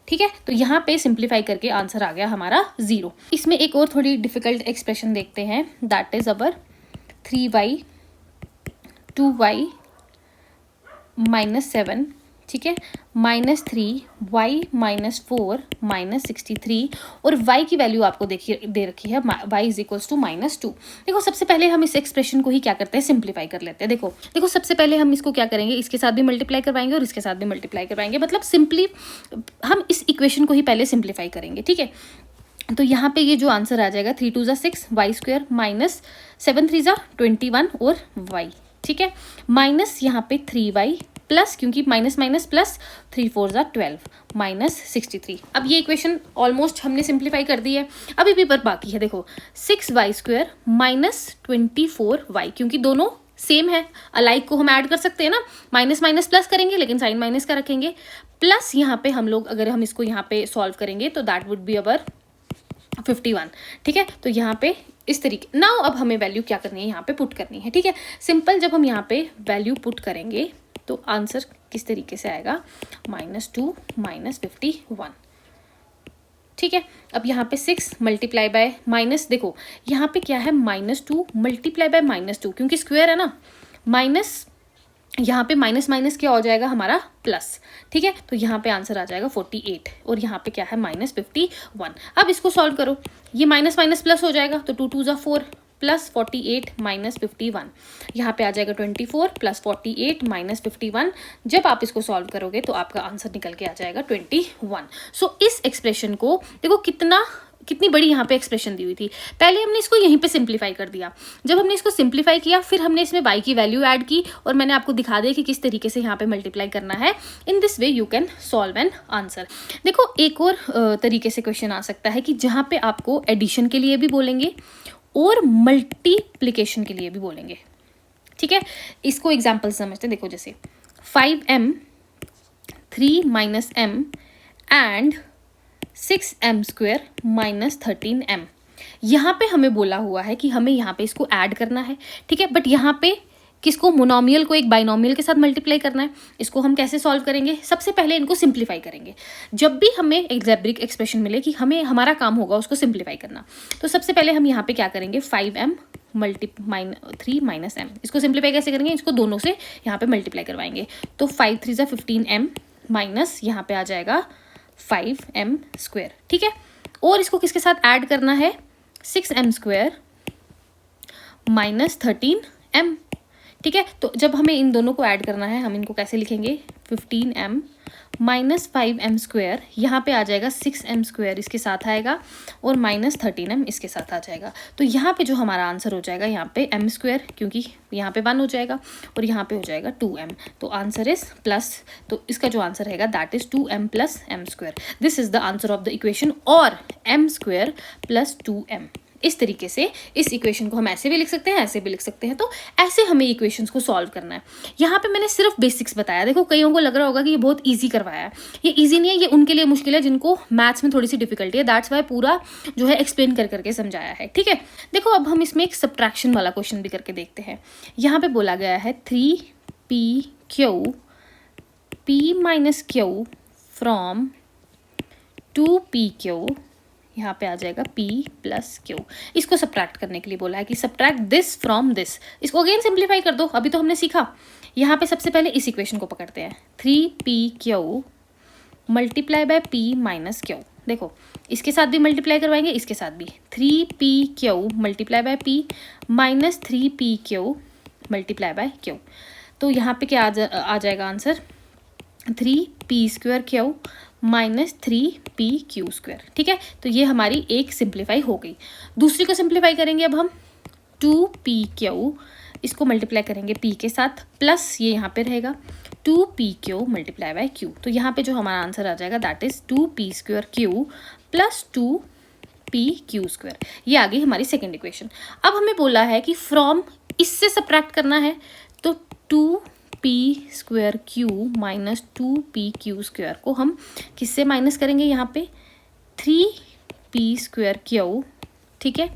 ठीक है। तो यहाँ पे सिंप्लीफाई करके आंसर आ गया हमारा 0। इसमें एक और थोड़ी डिफिकल्ट एक्सप्रेशन देखते हैं, that is our 3y 2y minus 7, ठीक है, -3y माइनस 4 माइनस 63, और y की वैल्यू आपको देखिए दे रखी है y इज इक्वल्स टू -2। देखो सबसे पहले हम इस एक्सप्रेशन को ही क्या करते हैं, सिंप्लीफाई कर लेते हैं। देखो सबसे पहले हम इसको क्या करेंगे, इसके साथ भी मल्टीप्लाई करवाएंगे और इसके साथ भी मल्टीप्लाई करवाएंगे, मतलब सिंपली हम इस इक्वेशन को ही पहले सिंप्लीफाई करेंगे, ठीक है। तो यहाँ पे ये जो आंसर आ जाएगा 3 2 6 वाई स्क्वायर माइनस 7 3 21 और y, ठीक है, माइनस यहाँ पे 3y प्लस, क्योंकि माइनस माइनस प्लस 3 4 12 माइनस 63। अब ये इक्वेशन ऑलमोस्ट हमने सिंप्लीफाई कर दी है, अभी भी पर बाकी है। देखो 6y स्क्वायर माइनस 24y, क्योंकि दोनों सेम है, अलाइक को हम ऐड कर सकते हैं ना, माइनस माइनस प्लस करेंगे लेकिन साइन माइनस का रखेंगे, प्लस यहाँ पे हम लोग अगर हम इसको यहाँ पे सॉल्व करेंगे तो दैट वुड बी अवर 51, ठीक है। तो यहाँ पे इस तरीके, नाउ अब हमें वैल्यू क्या करनी है, यहाँ पे पुट करनी है, ठीक है। सिंपल जब हम यहाँ पे वैल्यू पुट करेंगे तो आंसर किस तरीके से आएगा, -2 माइनस 51, ठीक है। अब यहाँ पे 6 मल्टीप्लाई बाय माइनस, देखो यहाँ पे क्या है -2 मल्टीप्लाई बाय -2, क्योंकि स्क्वायर है ना, माइनस यहाँ पे माइनस माइनस क्या हो जाएगा हमारा प्लस, ठीक है। तो यहाँ पे आंसर आ जाएगा 48 और यहाँ पे क्या है -51। अब इसको सॉल्व करो, ये माइनस माइनस प्लस हो जाएगा, तो 2 2 4 प्लस 48 माइनस 51, यहाँ पे आ जाएगा 24 प्लस 48 माइनस 51। जब आप इसको सॉल्व करोगे तो आपका आंसर निकल के आ जाएगा 21। सो इस एक्सप्रेशन को देखो कितनी बड़ी यहाँ पे एक्सप्रेशन दी हुई थी। पहले हमने इसको यहीं पे सिंप्लीफाई कर दिया, जब हमने इसको सिंप्लीफाई किया फिर हमने इसमें y की वैल्यू ऐड की और मैंने आपको दिखा दिया कि किस तरीके से यहाँ पे मल्टीप्लाई करना है। In this way you can solve an answer. देखो एक और तरीके से क्वेश्चन आ सकता है कि जहाँ पे आपको एडिशन के लिए भी बोलेंगे और मल्टीप्लिकेशन के लिए भी बोलेंगे, ठीक है। इसको एग्जाम्पल समझते, देखो जैसे 5m 3 minus m and 6m square minus 13m, यहाँ पे हमें बोला हुआ है कि हमें यहाँ पे इसको ऐड करना है, ठीक है। बट यहाँ पे किसको, मोनोमियल को एक बाइनोमियल के साथ मल्टीप्लाई करना है। इसको हम कैसे सॉल्व करेंगे, सबसे पहले इनको सिंप्लीफाई करेंगे। जब भी हमें एल्जेब्रिक एक्सप्रेशन मिले कि हमें हमारा काम होगा उसको सिंप्लीफाई करना, तो सबसे पहले हम यहाँ पे क्या करेंगे, 5m 3 माइनस m, इसको सिंप्लीफाई कैसे करेंगे, इसको दोनों से यहाँ पे मल्टीप्लाई करवाएंगे। तो 5 3 15m माइनस यहाँ पे आ जाएगा 5m स्क्वायर, ठीक है। और इसको किसके साथ ऐड करना है, 6m स्क्वायर माइनस 13m, ठीक है। तो जब हमें इन दोनों को ऐड करना है हम इनको कैसे लिखेंगे, 15m माइनस 5m स्क्वायर, यहाँ पे आ जाएगा 6m स्क्वायर इसके साथ आएगा और माइनस 13m इसके साथ आ जाएगा। तो यहाँ पे जो हमारा आंसर हो जाएगा यहाँ पे m स्क्वायर, क्योंकि यहाँ पे 1 हो जाएगा और यहाँ पे हो जाएगा 2m। तो आंसर इज प्लस, तो इसका जो आंसर रहेगा that is 2m plus m square. This is the answer of the equation, और m स्क्वायर प्लस 2m। इस तरीके से इस इक्वेशन को हम ऐसे भी लिख सकते हैं, ऐसे भी लिख सकते हैं। तो ऐसे हमें इक्वेशंस को सॉल्व करना है। यहाँ पे मैंने सिर्फ बेसिक्स बताया। देखो कईयों को लग रहा होगा कि ये बहुत इजी करवाया है, ये इजी नहीं है, ये उनके लिए मुश्किल है जिनको मैथ्स में थोड़ी सी डिफिकल्टी है। दैट्स वाई पूरा जो है एक्सप्लेन कर करके समझाया है, ठीक है। देखो अब हम इसमें एक सब्ट्रैक्शन वाला क्वेश्चन भी करके देखते हैं। यहाँ पे बोला गया है 3pq p minus Q from 2pq, यहाँ पे आ जाएगा p प्लस क्यू। इसको सब्ट्रैक्ट करने के लिए बोला है कि सब्ट्रैक्ट दिस फ्रॉम दिस। इसको अगेन सिंप्लीफाई कर दो, अभी तो हमने सीखा। यहाँ पे सबसे पहले इस इक्वेशन को पकड़ते हैं, 3pq multiply by p minus Q. देखो इसके साथ भी मल्टीप्लाई करवाएंगे, इसके साथ भी 3pq multiply by p minus 3pq multiply by Q. तो यहाँ पे क्या आ जाएगा answer, 3p square Q minus 3pq square, ठीक है। तो ये हमारी एक सिंप्लीफाई हो गई। दूसरी को सिंप्लीफाई करेंगे अब हम, 2pq इसको मल्टीप्लाई करेंगे p के साथ, प्लस ये यहाँ पे रहेगा 2pq मल्टीप्लाई बाय q। तो यहाँ पे जो हमारा आंसर आ जाएगा that is 2p square q plus 2pq square. ये आ गई हमारी सेकेंड इक्वेशन। अब हमें बोला है कि फ्रॉम इससे सब्ट्रैक्ट करना है, तो 2p square q minus 2pq square को हम किससे माइनस करेंगे, यहाँ पे 3p स्क्वायर q, ठीक है,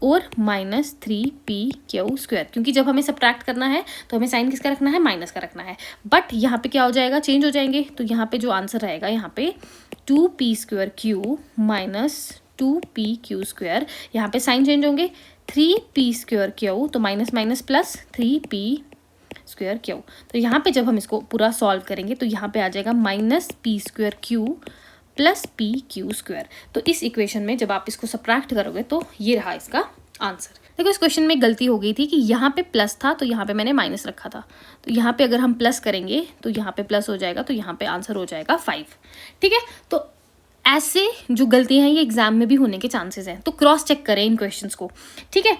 और माइनस 3pq स्क्वायर, क्योंकि जब हमें सब्ट्रैक्ट करना है तो हमें साइन किसका रखना है, माइनस का रखना है। बट यहाँ पे क्या हो जाएगा, चेंज हो जाएंगे। तो यहाँ पे जो आंसर रहेगा यहाँ पे 2p square q minus 2pq square, यहाँ पे साइन चेंज होंगे, 3p स्क्वायर q तो minus minus plus 3p square Q. तो यहाँ पे जब हम इसको पूरा सॉल्व करेंगे तो यहाँ पे आ जाएगा minus p square Q plus pq square. तो इस इक्वेशन में जब आप इसको सब्ट्रैक्ट करोगे तो ये रहा इसका आंसर। देखो इस क्वेश्चन में गलती हो गई थी कि यहाँ पे प्लस था तो यहाँ पे मैंने माइनस रखा था। तो यहाँ पे अगर हम प्लस करेंगे तो यहाँ पे प्लस हो जाएगा, तो यहाँ पे आंसर हो जाएगा 5, ठीक है। तो ऐसे जो गलतियाँ हैं ये एग्जाम में भी होने के चांसेस हैं, तो क्रॉस चेक करें इन क्वेश्चंस को, ठीक है।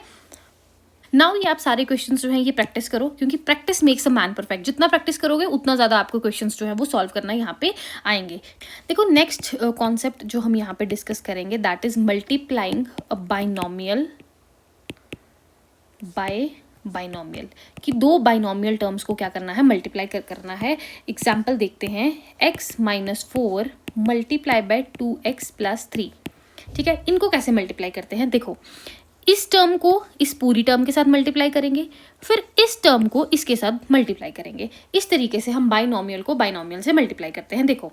नाउ ये आप सारे क्वेश्चंस जो हैं ये प्रैक्टिस करो, क्योंकि practice makes a man perfect. जितना प्रैक्टिस करोगे उतना ज़्यादा आपको क्वेश्चंस जो है वो सॉल्व करना यहाँ पे आएंगे। देखो नेक्स्ट कॉन्सेप्ट जो हम यहाँ पे डिस्कस करेंगे that is multiplying a binomial by binomial, कि दो बाइनोमियल टर्म्स को क्या करना है, मल्टीप्लाई करना है। एग्जाम्पल देखते हैं, x minus 4 multiply by 2x plus 3, ठीक है। इनको कैसे मल्टीप्लाई करते हैं, देखो इस टर्म को इस पूरी टर्म के साथ मल्टीप्लाई करेंगे, फिर इस टर्म को इसके साथ मल्टीप्लाई करेंगे। इस तरीके से हम बाइनोमियल को बाइनोमियल से मल्टीप्लाई करते हैं। देखो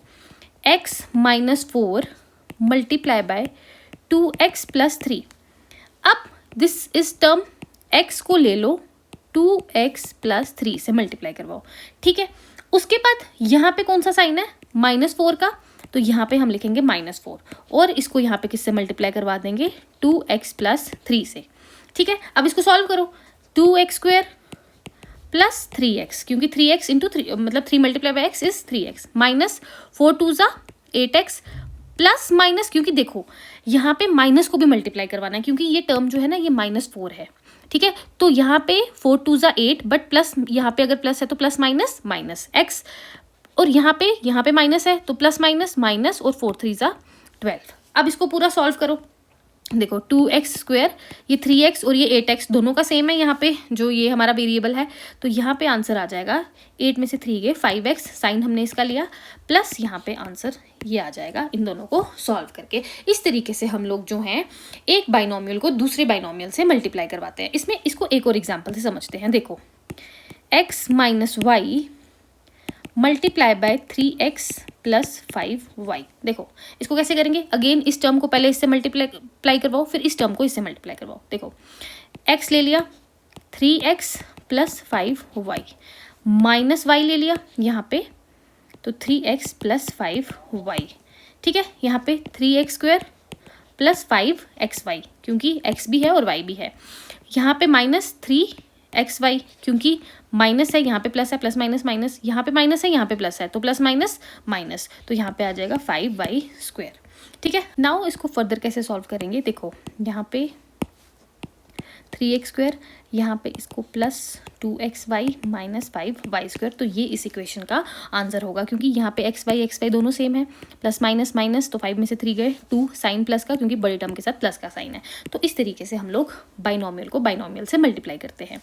x minus 4 multiply by 2x plus 3। अब दिस इस टर्म x को ले लो 2x प्लस 3 से मल्टीप्लाई करवाओ, ठीक है। उसके बाद यहाँ पे कौन सा साइन है, -4 का, तो यहाँ पे हम लिखेंगे -4 और इसको यहाँ पे किससे मल्टीप्लाई करवा देंगे, 2x प्लस 3 से, ठीक है। अब इसको सॉल्व करो, 2x स्क्वायर प्लस 3x, क्योंकि 3x इंटू 3 मतलब 3 multiply by x is 3x, minus 4 2 ज़ा 8x प्लस माइनस, क्योंकि देखो यहाँ पे माइनस को भी मल्टीप्लाई करवाना है, क्योंकि ये टर्म जो है ना ये -4 है, ठीक है। तो यहाँ पे 4 2 ज़ा 8, बट प्लस यहाँ पे अगर प्लस है तो प्लस माइनस माइनस x, और यहाँ पे माइनस है तो प्लस माइनस माइनस, और 4 3 ज़ा 12। अब इसको पूरा सॉल्व करो। देखो 2x स्क्वायर, ये 3x और ये 8x दोनों का सेम है यहाँ पे, जो ये हमारा वेरिएबल है। तो यहाँ पे आंसर आ जाएगा 8 में से 3 गए 5x, साइन हमने इसका लिया, प्लस यहाँ पे आंसर ये आ जाएगा इन दोनों को सॉल्व करके। इस तरीके से हम लोग जो हैं एक बाइनोमियल को दूसरे बाइनोमियल से मल्टीप्लाई करवाते हैं। इसमें इसको एक और एग्जाम्पल से समझते हैं। देखो x minus y multiply by 3x plus 5y। देखो इसको कैसे करेंगे, अगेन इस टर्म को पहले इससे मल्टीप्लाई करवाओ, फिर इस टर्म को इससे मल्टीप्लाई करवाओ। देखो x ले लिया 3x plus 5y, minus y ले लिया यहाँ पे, तो 3x प्लस 5y, ठीक है। यहाँ पे 3x स्क्वायर प्लस 5xy, क्योंकि x भी है और y भी है। यहाँ पे माइनस 3 एक्स वाई, क्योंकि माइनस है यहाँ पे प्लस है, प्लस माइनस माइनस, यहाँ पे माइनस है यहाँ पे प्लस है, तो प्लस माइनस माइनस, तो यहाँ पे आ जाएगा 5y स्क्वायर। ठीक है, नाउ इसको फर्दर कैसे सॉल्व करेंगे, देखो यहाँ पे 3x स्क्वायर, यहाँ पे इसको plus 2xy minus 5y square, तो ये इस इक्वेशन का आंसर होगा, क्योंकि यहाँ पे xy दोनों सेम है, प्लस माइनस माइनस, तो 5 में से 3 गए, 2 साइन प्लस का, क्योंकि बड़ी टर्म के साथ प्लस का साइन है। तो इस तरीके से हम लोग बाइनोमियल को बाइनोमियल से मल्टीप्लाई करते हैं।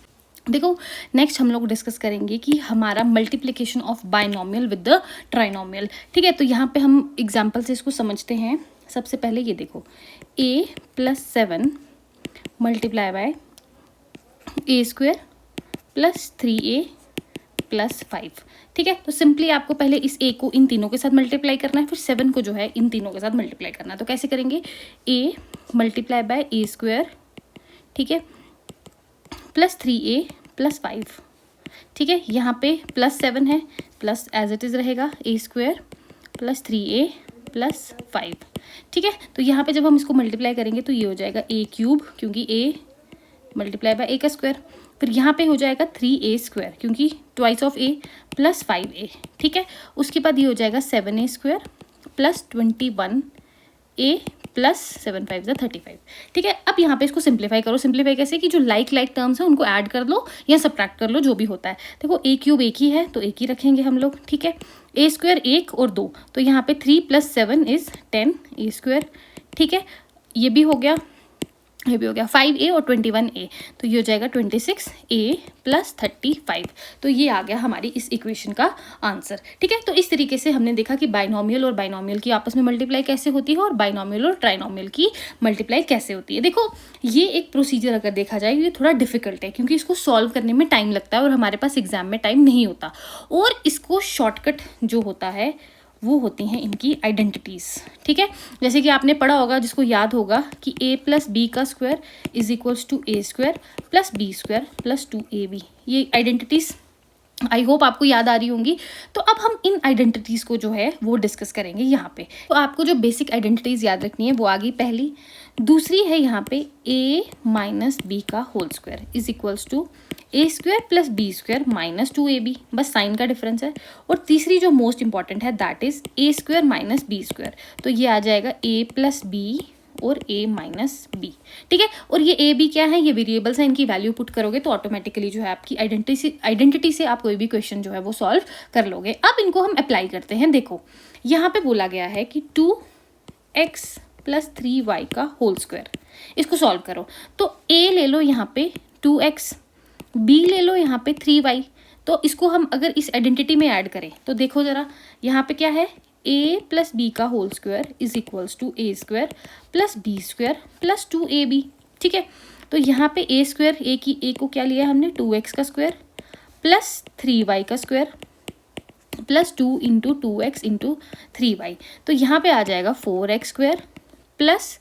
देखो नेक्स्ट हम लोग डिस्कस करेंगे कि हमारा multiplication of binomial with the trinomial. ठीक है, तो यहाँ पे हम एग्जाम्पल से इसको समझते हैं। सबसे पहले ये देखो a + 7 multiply by a square plus 3a + 5। ठीक है, तो सिंपली आपको पहले इस a को इन तीनों के साथ मल्टीप्लाई करना है, फिर 7 को जो है इन तीनों के साथ मल्टीप्लाई करना है। तो कैसे करेंगे, a multiply by a square, ठीक है, प्लस 3a + 5। ठीक है, यहाँ पे प्लस 7 है, प्लस एज इट इज़ रहेगा a स्क्वायर प्लस 3a + 5। ठीक है, तो यहाँ पे जब हम इसको मल्टीप्लाई करेंगे तो ये हो जाएगा a³, क्योंकि a मल्टीप्लाई बाय a का स्क्वायर, फिर यहाँ पे हो जाएगा 3a स्क्वायर, क्योंकि twice of a plus 5a। ठीक है, उसके बाद ये हो जाएगा 7a square plus 21a plus 7 5 35। ठीक है, अब यहाँ पे इसको सिंप्लीफाई करो। सिंप्लीफाई कैसे कि जो लाइक टर्म्स हैं उनको ऐड कर लो या सब्ट्रैक्ट कर लो, जो भी होता है। देखो a³ एक ही है तो एक ही रखेंगे हम लोग। ठीक है, a स्क्वायर 1 और 2, तो यहाँ पे 3 + 7 = 10 a स्क्वायर। ठीक है, ये भी हो गया, ये भी हो गया, 5a और 21a, तो ये हो जाएगा 26a + 35। तो ये आ गया हमारी इस इक्वेशन का आंसर। ठीक है, तो इस तरीके से हमने देखा कि बाइनोमियल और बाइनोमियल की आपस में मल्टीप्लाई कैसे होती है और बाइनोमियल और ट्राइनोमियल की मल्टीप्लाई कैसे होती है। देखो ये एक प्रोसीजर अगर देखा जाए ये थोड़ा डिफिकल्ट है, क्योंकि इसको सॉल्व करने में टाइम लगता है और हमारे पास एग्जाम में टाइम नहीं होता, और इसको शॉर्टकट जो होता है वो होती हैं इनकी आइडेंटिटीज़। ठीक है, जैसे कि आपने पढ़ा होगा, जिसको याद होगा कि a + b का square = a square plus b square plus 2ab, ये आइडेंटिटीज़ आई होप आपको याद आ रही होंगी। तो अब हम इन आइडेंटिटीज़ को जो है वो डिस्कस करेंगे यहाँ पे। तो आपको जो बेसिक आइडेंटिटीज़ याद रखनी है वो आ गई पहली। दूसरी है यहाँ पे a - b का whole square = a square plus b square minus 2ab, बस साइन का डिफरेंस है। और तीसरी जो मोस्ट इंपॉर्टेंट है that is a square minus b square, तो ये आ जाएगा a + b और a - b। ठीक है, और ये a b क्या है, ये वेरिएबल्स हैं, इनकी वैल्यू पुट करोगे तो ऑटोमेटिकली जो है आपकी आइडेंटिटी से आप कोई भी क्वेश्चन जो है वो सॉल्व कर लोगे। अब इनको हम अप्लाई करते हैं। देखो यहाँ पे बोला गया है कि 2x + 3y का होल स्क्वायर, इसको सॉल्व करो। तो a ले लो यहाँ पे 2x, b ले लो यहाँ पे 3y। तो इसको हम अगर इस आइडेंटिटी में ऐड करें तो देखो ज़रा, यहाँ पे क्या है, a + b का whole square = a square plus b square plus 2ab। ठीक है, तो यहाँ पे a स्क्वायर, a को क्या लिया हमने, 2x का स्क्वायर प्लस 3y का स्क्वायर प्लस 2 × 2x × 3y, तो यहाँ पे आ जाएगा 4x square plus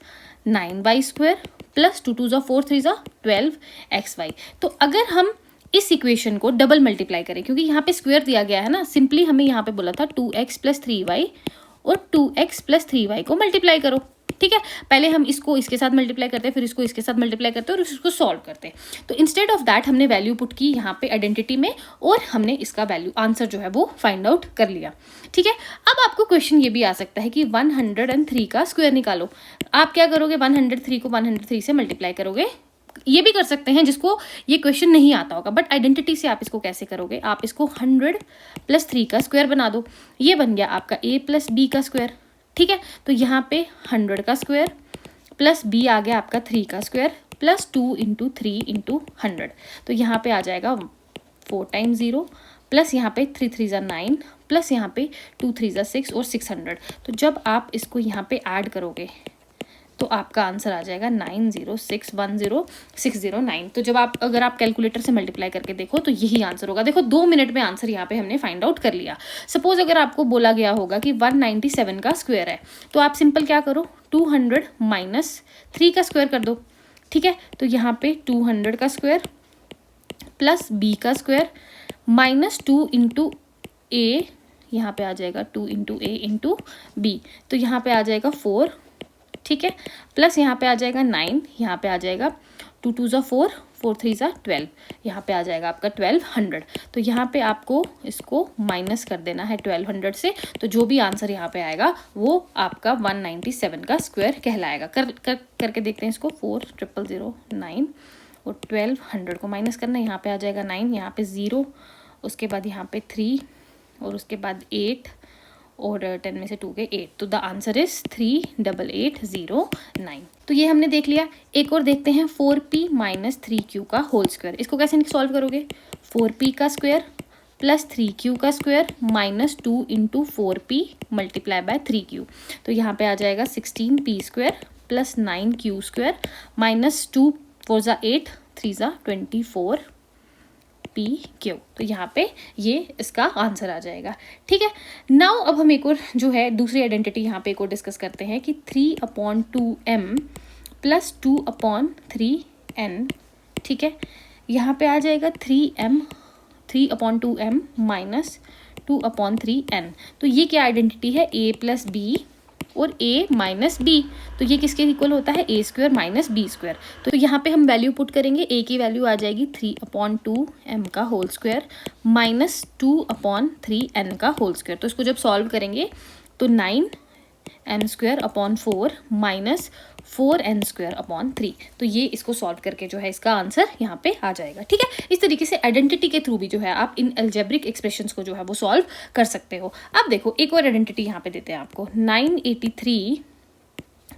9y square plus 2 × 2 = 4 3 = 12xy। तो अगर हम इस इक्वेशन को डबल मल्टीप्लाई करें, क्योंकि यहाँ पे स्क्वायर दिया गया है ना, सिंपली हमें यहाँ पे बोला था 2x + 3y और 2x + 3y को मल्टीप्लाई करो। ठीक है, पहले हम इसको इसके साथ मल्टीप्लाई करते हैं, फिर इसको इसके साथ मल्टीप्लाई करते हैं और इसको सॉल्व करते हैं। तो इंस्टेड ऑफ दैट हमने वैल्यू पुट की यहाँ पे आइडेंटिटी में और हमने इसका वैल्यू आंसर जो है वो फाइंड आउट कर लिया। ठीक है, अब आपको क्वेश्चन ये भी आ सकता है कि 103 का स्क्वायर निकालो। आप क्या करोगे, 103 को 103 से मल्टीप्लाई करोगे। ये भी कर सकते हैं जिसको ये क्वेश्चन नहीं आता होगा, बट आइडेंटिटी से आप इसको कैसे करोगे, आप इसको 100 + 3 का स्क्वायर बना दो। ये बन गया आपका a + b का स्क्वायर। ठीक है, तो यहाँ पे 100 का स्क्वायर प्लस b आ गया आपका 3 का स्क्वायर प्लस 2 × 3 × 100, तो यहाँ पे आ जाएगा 4 × 0 प्लस यहाँ पे 3 3 = 9 प्लस यहाँ पे 2 3 = 6 और 600। तो जब आप इसको यहाँ पे ऐड करोगे तो आपका आंसर आ जाएगा 90610,609। तो जब आप अगर आप कैलकुलेटर से मल्टीप्लाई करके देखो तो यही आंसर होगा। देखो 2 मिनट में आंसर यहाँ पे हमने फाइंड आउट कर लिया। सपोज अगर आपको बोला गया होगा कि 197 का स्क्वायर है, तो आप सिंपल क्या करो, 200 - 3 का स्क्वायर कर दो। ठीक है, तो यहाँ पे 200 का स्क्वायर प्लस b का स्क्वायर माइनस 2 × a, यहाँ पे आ जाएगा 2 × a × b, तो यहाँ पे आ जाएगा 4। ठीक है, प्लस यहाँ पे आ जाएगा 9, यहाँ पे आ जाएगा 2 2 4, 4 3 12, यहाँ पे आ जाएगा आपका 1200। तो यहाँ पे आपको इसको माइनस कर देना है 1200 से, तो जो भी आंसर यहाँ पे आएगा वो आपका 197 का स्क्वायर कहलाएगा। करके देखते हैं इसको। 4009 और 1200 को माइनस करना, यहाँ पे आ जाएगा 9, यहाँ पे 0, उसके बाद यहाँ पे 3 और उसके बाद 8 और 10 में से 2 गए 8, तो द आंसर इज 38809। तो ये हमने देख लिया। एक और देखते हैं 4p माइनस 3q का होल स्क्वायर। इसको कैसे सॉल्व करोगे? 4p का स्क्वायर प्लस 3q का square minus 2 into 4p multiply by 3q। तो यहाँ पे आ जाएगा 16p square plus 9q square minus 2 4 ज़ा 8 3 ज़ा 24 पी क्यू। तो यहाँ पे ये इसका आंसर आ जाएगा। ठीक है, नाउ अब हम एक और जो है दूसरी आइडेंटिटी यहाँ पे एक और डिस्कस करते हैं कि 3/2m प्लस 2/3n। ठीक है, यहाँ पे आ जाएगा 3/2m माइनस 2/3n। तो ये क्या आइडेंटिटी है? a प्लस बी और a माइनस बी। तो ये किसके इक्वल होता है? a square minus b square. तो यहाँ पे हम वैल्यू पुट करेंगे। a की वैल्यू आ जाएगी 3/2m का होल स्क्वायर माइनस 2/3n का होल स्क्वायर। तो इसको जब सॉल्व करेंगे तो 9m square upon 4 minus 4n square upon 3। तो ये इसको सॉल्व करके जो है इसका आंसर यहाँ पे आ जाएगा। ठीक है, इस तरीके से आइडेंटिटी के थ्रू भी जो है आप इन अलजेब्रिक एक्सप्रेशंस को जो है वो सॉल्व कर सकते हो। अब देखो एक और आइडेंटिटी यहाँ पे देते हैं आपको, 983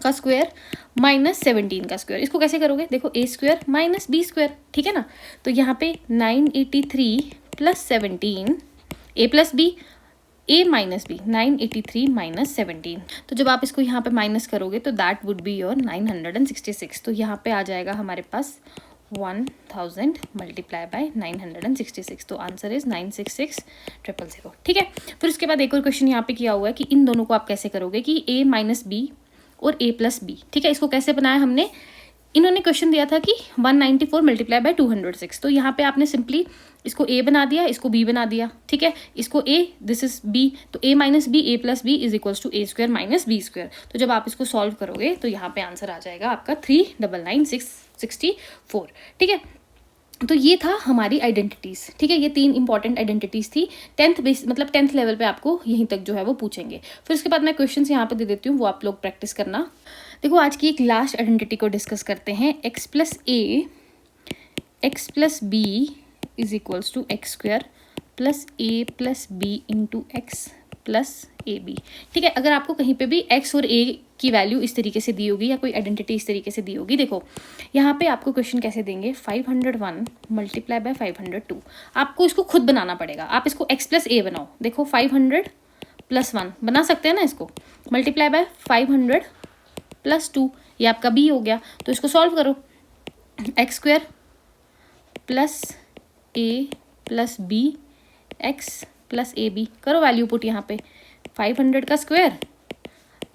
का स्क्वायर माइनस 17 का स्क्वायर। इसको कैसे करोगे? देखो a square minus b square. ठीक है ना, तो यहाँ पे 983 plus 17 a plus b, a minus b, 983 minus 17। तो जब आप इसको यहाँ पे माइनस करोगे तो दैट वुड बी योर 966। तो यहाँ पे आ जाएगा हमारे पास 1000 मल्टीप्लाई बाय 966। तो आंसर इज 966000। ठीक है, फिर उसके बाद एक और क्वेश्चन यहाँ पे किया हुआ है कि इन दोनों को आप कैसे करोगे कि a माइनस बी और a प्लस बी। ठीक है, इसको कैसे बनाया हमने? इन्होंने क्वेश्चन दिया था कि 194 मल्टीप्लाई बाय 206। तो यहाँ पे आपने सिंपली इसको a बना दिया, इसको b बना दिया। ठीक है, इसको a, दिस इज b, तो a minus b, a plus b is equals to a square minus b square. तो जब आप इसको सॉल्व करोगे तो यहाँ पे आंसर आ जाएगा आपका 399,664। ठीक है, तो ये था हमारी आइडेंटिटीज़। ठीक है, ये 3 इंपॉर्टेंट आइडेंटिटीज़ थी। 10th लेवल पे आपको यहीं तक जो है वो पूछेंगे। फिर उसके बाद मैं क्वेश्चंस यहाँ पे दे देती हूँ, वो आप लोग प्रैक्टिस करना। देखो आज की एक लास्ट आइडेंटिटी को डिस्कस करते हैं। x plus a x plus b is equals to x square plus a plus b into x plus a b. ठीक है, अगर आपको कहीं पे भी x और a की वैल्यू इस तरीके से दी होगी या कोई आइडेंटिटी इस तरीके से दी होगी, देखो यहाँ पे आपको क्वेश्चन कैसे देंगे, 501 मल्टीप्लाई बाय 502। आपको इसको खुद बनाना पड़ेगा। आप इसको x प्लस ए बनाओ। देखो 500 प्लस 1 बना सकते हैं ना, इसको मल्टीप्लाई बाय 500 प्लस 2, ये आपका b हो गया। तो इसको सॉल्व करो, x square plus a plus b x plus a b, करो वैल्यू पुट यहाँ पे। 500 का square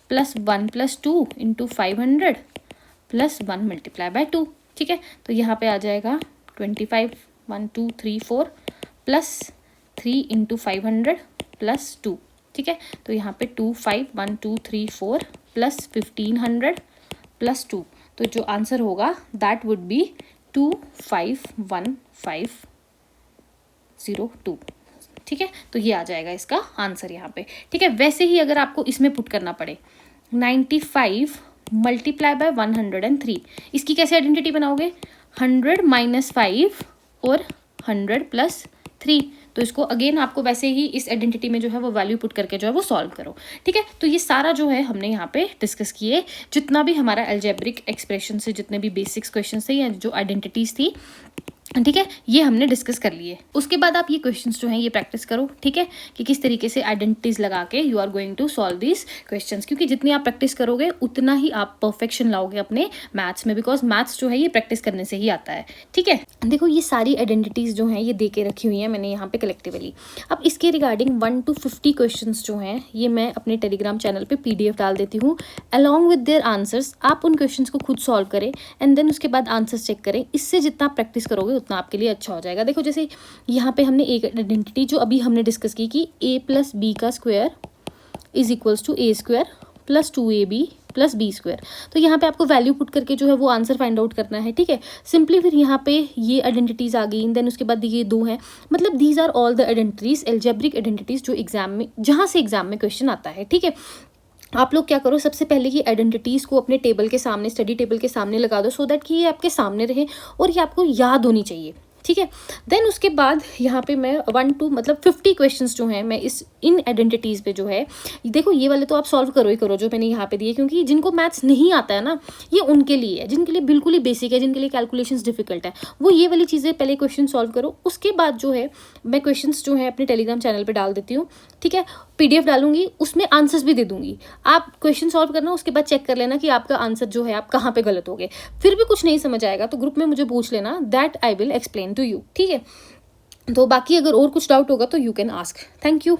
plus 1 plus 2 into 500 plus 1 multiply by 2। ठीक है, तो यहाँ पे आ जाएगा 25 1 2 3 4 प्लस 3 इंटू 500 प्लस 2। ठीक है, तो यहाँ पे 2 5 1 2 3 4 प्लस 1500 प्लस 2। तो जो आंसर होगा दैट वुड बी 251,502। ठीक है, तो ये आ जाएगा इसका आंसर यहाँ पे। ठीक है, वैसे ही अगर आपको इसमें पुट करना पड़े 95 मल्टीप्लाई बाय 103, इसकी कैसे आइडेंटिटी बनाओगे? 100 माइनस 5 और 100 प्लस 3। तो इसको अगेन आपको वैसे ही इस आइडेंटिटी में जो है वो वैल्यू पुट करके जो है वो सॉल्व करो। ठीक है, तो ये सारा जो है हमने यहाँ पे डिस्कस किए, जितना भी हमारा अलजेब्रिक एक्सप्रेशन से जितने भी बेसिक्स क्वेश्चन थे या जो आइडेंटिटीज थी, ठीक है, ये हमने डिस्कस कर लिए। उसके बाद आप ये क्वेश्चंस जो हैं ये प्रैक्टिस करो। ठीक है, कि किस तरीके से आइडेंटिटीज लगा के you are going to solve these questions, क्योंकि जितनी आप प्रैक्टिस करोगे उतना ही आप परफेक्शन लाओगे अपने मैथ्स में, बिकॉज मैथ्स जो है ये प्रैक्टिस करने से ही आता है। ठीक है, देखो ये सारी आइडेंटिटीज जो हैं ये दे के रखी हुई हैं मैंने यहाँ पे कलेक्टिवली। अब इसके रिगार्डिंग 1 to 50 क्वेश्चन जो हैं ये मैं अपने टेलीग्राम चैनल पर PDF डाल देती हूँ अलॉन्ग विद देयर आंसर्स। आप उन क्वेश्चन को खुद सॉल्व करें एंड देन उसके बाद आंसर्स चेक करें। इससे जितना प्रैक्टिस करोगे उतना आपके लिए अच्छा हो जाएगा। देखो जैसे यहाँ पे हमने एक आइडेंटिटी जो अभी हमने डिस्कस की कि a प्लस बी का square is equals to a square plus 2ab plus b square. तो यहाँ पे आपको वैल्यू पुट करके जो है वो आंसर फाइंड आउट करना है, ठीक है। सिंपली फिर यहाँ पे ये आइडेंटिटीज आ गई, देन उसके बाद ये 2 हैं, मतलब these are all the identities, algebraic identities जो एग्जाम में, जहाँ से एग्जाम में क्वेश्चन आता है, ठीक है। आप लोग क्या करो, सबसे पहले ये आइडेंटिटीज़ को अपने टेबल के सामने, स्टडी टेबल के सामने लगा दो, सो दैट कि ये आपके सामने रहे और ये आपको याद होनी चाहिए, ठीक है। देन उसके बाद यहाँ पे मैं 1 to मतलब 50 क्वेश्चंस जो हैं मैं इन आइडेंटिटीज़ पे जो है, देखो ये वाले तो आप सॉल्व करो ही करो जो मैंने यहाँ पे दिए, क्योंकि जिनको मैथ्स नहीं आता है ना, ये उनके लिए है, जिनके लिए बिल्कुल ही बेसिक है, जिनके लिए कैलकुलेशंस डिफिकल्ट है, वो ये वाली चीज़ें पहले क्वेश्चन सॉल्व करो। उसके बाद जो है मैं क्वेश्चंस जो है अपने टेलीग्राम चैनल पर डाल देती हूँ, ठीक है। PDF डालूंगी, उसमें आंसर्स भी दे दूंगी, आप क्वेश्चन सॉल्व करना, उसके बाद चेक कर लेना कि आपका आंसर जो है आप कहाँ पे गलत हो गए। फिर भी कुछ नहीं समझ आएगा तो ग्रुप में मुझे पूछ लेना, that I will explain to you, ठीक है। तो बाकी अगर और कुछ डाउट होगा तो you can ask. Thank you.